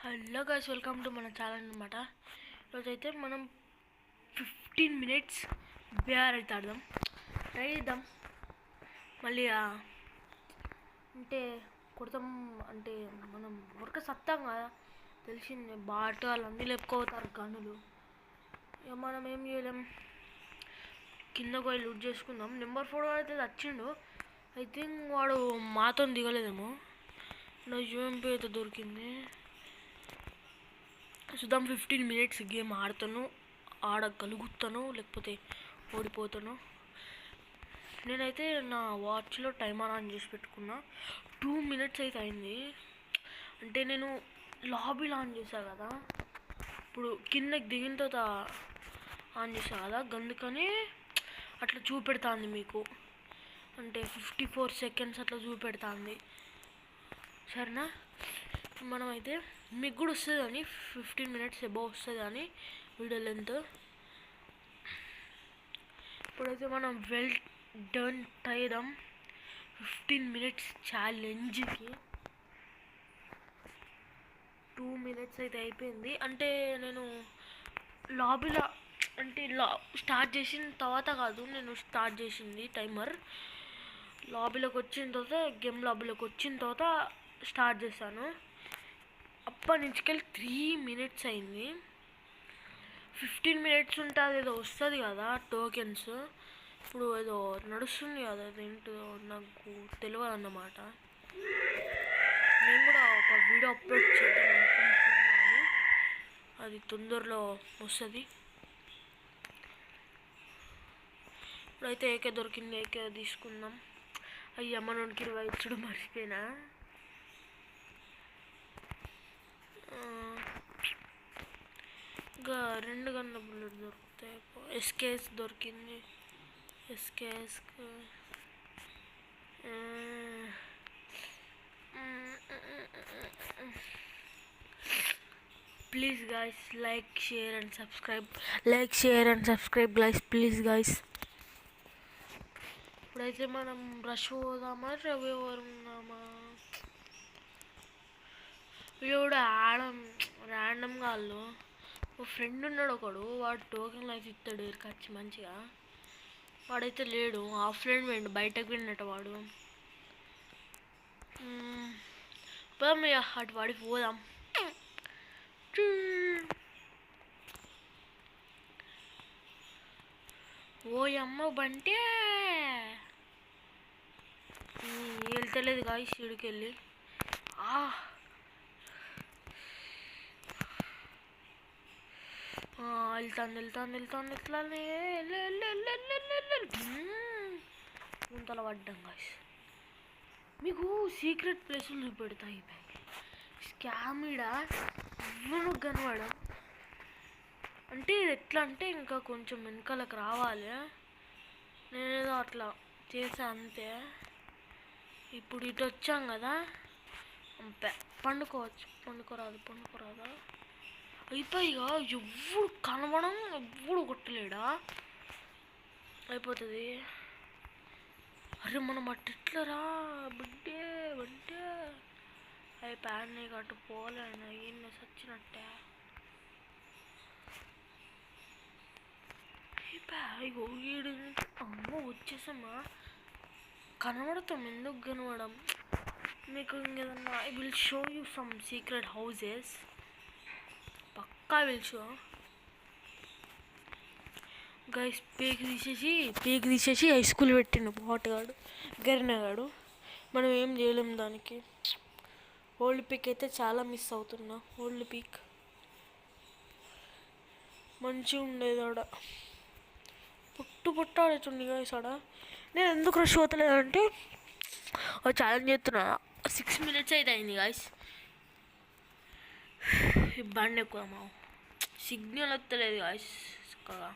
Hello guys, welcome to మన channel అనమాట. ఈరోజైతే మనం 15 minutes బేఆర్ అయితే ఆడదాం, ట్రై చేద్దాం. మళ్ళీ అంటే కొడతాం అంటే మనం వర్క్ సత్తాం కదా, తెలిసింది. బాట వాళ్ళు అన్నీ లేపుకోతారు గనులు. ఇక మనం ఏం చేయలేం, కింద పోయి లూట్ చేసుకుందాం. నెంబర్ 4 అయితే వచ్చిండు. ఐ థింక్ వాడు మాతో దిగలేదేమో. నా యూఎంపీ అయితే దొరికింది. చూద్దాం. 15 minutes గేమ్ ఆడగలుగుతాను లేకపోతే ఓడిపోతాను. నేనైతే నా వాచ్లో టైమర్ ఆన్ చేసి పెట్టుకున్నా. 2 minutes అయితే అయింది. అంటే నేను లాబీలో ఆన్ చేశా కదా, ఇప్పుడు కిందకి దిగిన తర్వాత ఆన్ చేశా కదా, అందుకని అట్లా చూపెడుతుంది మీకు. అంటే 54 seconds అట్లా చూపెడుతుంది. సరేనా? మనమైతే మీకు కూడా వస్తుంది అని 15 minutes అబౌవ్ వస్తుంది అని వీడియో లెంత్. ఇప్పుడైతే మనం వెల్ డన్ ట్రై చేద్దాం 15 minutes ఛాలెంజ్కి. 2 minutes అయితే అయిపోయింది. అంటే నేను లాబీలో అంటే స్టార్ట్ చేసిన తర్వాత కాదు, నేను స్టార్ట్ చేసింది టైమర్ లాబీలోకి వచ్చిన తర్వాత, గేమ్ లాబీలోకి వచ్చిన తర్వాత స్టార్ట్ చేశాను. అప్పటి నుంచికెళ్ళి 3 minutes అయింది. 15 minutes ఉంటుంది ఏదో వస్తుంది కదా టోకెన్స్. ఇప్పుడు ఏదో నడుస్తుంది కదా, అదేంటో నాకు తెలియదు అన్నమాట. నేను కూడా ఒక వీడియో అప్లోడ్ చేద్దాం అనుకుంటున్నాను, అది తొందరలో వస్తుంది. ఇప్పుడైతే ఏకే దొరికింది, ఏకే తీసుకుందాం. అయ్యా మనోనికి 20 ఇచ్చుడు మర్చిపోయినా. ఇంకా 2 గన్న బుల్లెట్ దొరుకుతాయి. ఎస్కేఎస్ దొరికింది. SKS please guys, like share and subscribe guys, please guys. ఇప్పుడైతే మనం రష్ పోదామా, రవి ఉన్నామా? వీడు ర్యాండమ్గా వాళ్ళు ఓ ఫ్రెండ్ ఉన్నాడు ఒకడు, వాడు టోకెన్లు అయితే ఇస్తాడు ఇక్కచ్చి మంచిగా. వాడైతే లేడు, ఆఫ్లైన్ పోయిండు, బయటకు వెళ్ళినట్టు వాడు. పోదాం ఇక, అటు వాడికి పోదాం. ఓ అమ్మ బంటే వెళ్తలేదు గాయస్, ఇడికి వెళ్ళి వెళ్తాను గుంతల పడ్డాం గాయస్. మీకు సీక్రెట్ ప్లేసులు చూపెడతాయి. స్కామ్ ఈడ ఇవ్వను కనబడం. అంటే ఇది ఎట్లా అంటే ఇంకా కొంచెం వెనకాలకు రావాలి. నేనేదో అట్లా చేసా అంతే. ఇప్పుడు ఇటు వచ్చాం కదా, పండుకోరాదా అయిపోయిగా. ఎవ్వడు కనబడం, ఎవ్వడు కొట్టలేడా, అయిపోతుంది. అరే మనం అట్టెట్లరా బిడ్డే అంటే అవి ప్యాన్ అటు పోలేను, ఈయన సచ్చినట్టే. ఇగో వీడు అమ్మ వచ్చేసమ్మా, కనబడతాం. ఎందుకు కనబడం మీకు? ఇంకేదన్నా I will show you some secret houses, పక్కా విల్ షో గైస్. పేక్ తీసేసి హై స్కూల్ పెట్టిండు బాటగాడు, గరినగాడు. మనం ఏం చేయలేము దానికి. ఓల్డ్ పీక్ అయితే చాలా మిస్ అవుతున్నా. ఓల్డ్ పీక్ మంచిగా ఉండేది ఆడ, పుట్టు ఆడుతుంది గాయస్ ఆడ. నేను ఎందుకు రష్ అవుతలేదంటే ఛాలెంజ్ చేస్తున్నా. 6 minutes అయితే అయింది గాయస్. బండి ఎక్కువ సిగ్నల్ వస్తలేదు గాయస్ చక్కగా.